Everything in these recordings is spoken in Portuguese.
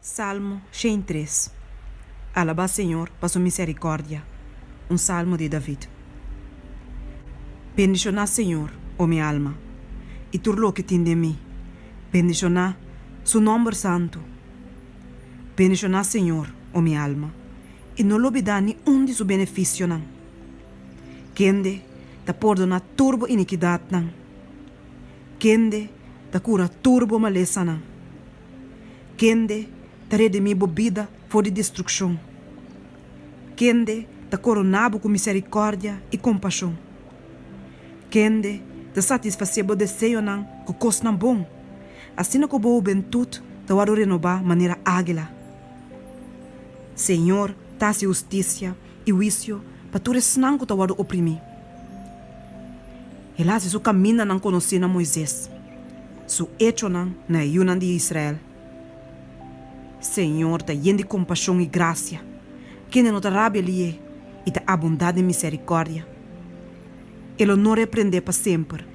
Salmo 103. Alaba Senhor por sua misericórdia. Um salmo de David. Bendicioná Senhor, oh minha alma, e tudo lo que tem de mim. Bendicioná su nome santo. Bendicioná Senhor, oh minha alma, e não olvidar ni de su benefício não. Kende da perdona turbo iniquidade não. Kende da cura turbo maleza não. Kende da redimir bebida for de destruição. Kende da coronabo com misericórdia e compaixão. Kende da satisfazer o desejo não com coisa não bom. Assim como o bentudo da waro renovar maneira águila. Senhor, tasse justiça e juízo para tu resnan que ta waro oprimir. Ele hace su caminho não conhecendo Moisés. Su hecho não na Yunan de Israel. Senhor, ta yen de compaixão e graça, que não ta rabia lhe e ta abundante misericórdia. Ele não repreende para sempre,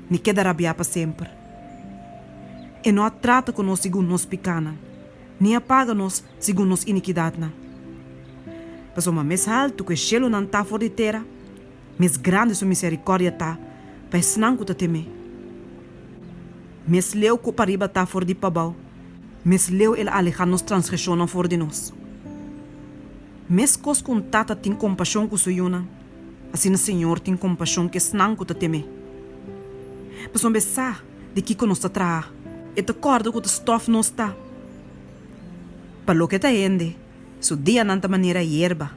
nem queda rabiar para sempre. E não trata conosco segundo nos pecana, nem apaga-nos segundo nos iniquidade. Mas uma mais alto que o cielo não está fora de terra, mais grande sua misericórdia está, para ensinar que ta teme. Mais leu que para riba está fora de pabau, mas leu ele alejar nos transgressões fora de nós. Mas cos com tata tem compaixão com sua yuna, assim o Senhor tem compaixão que senang que ta teme. Mas um besar de que nos ta traha, e te corda que o stof nos está. Para lo que ta ende, su dia nanta maneira hierba,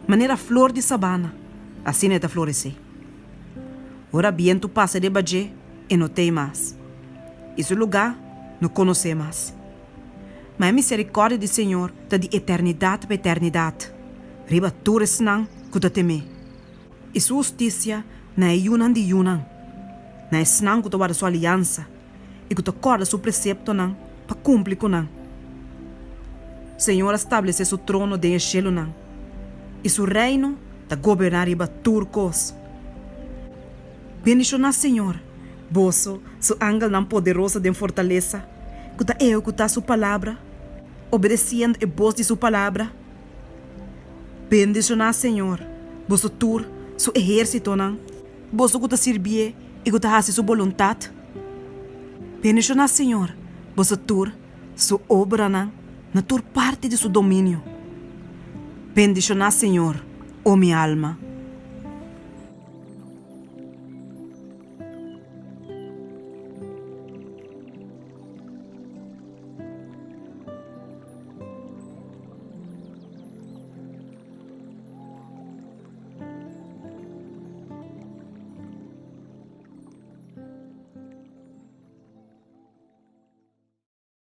maneira flor de sabana, assim é ta florescer. Ora viento passa de baje e não tem mais. E seu lugar não conhece mais. Mas a misericórdia do Senhor está de eternidade para eternidade. Riba tures não que te teme. E sua justiça não é yunan de yunan. Não é senang que te guarda sua aliança. E que te acorda seu precepto não para cumprir com não. Senhor estabelece seu trono de enchelo não. E seu reino está governar riba turcos. Bendicionar Senhor. Boso, su ángel não poderoso de fortaleza. Que está escutar sua palavra. Obedecendo a voz de sua palavra. Bendicionar Senhor. Boso tur, su exército não. Boso que está servir e que está fazer sua vontade. Bendicionar Senhor. Boso tur, su obra não. Na tur parte de seu domínio. Bendicionar Senhor, oh minha alma.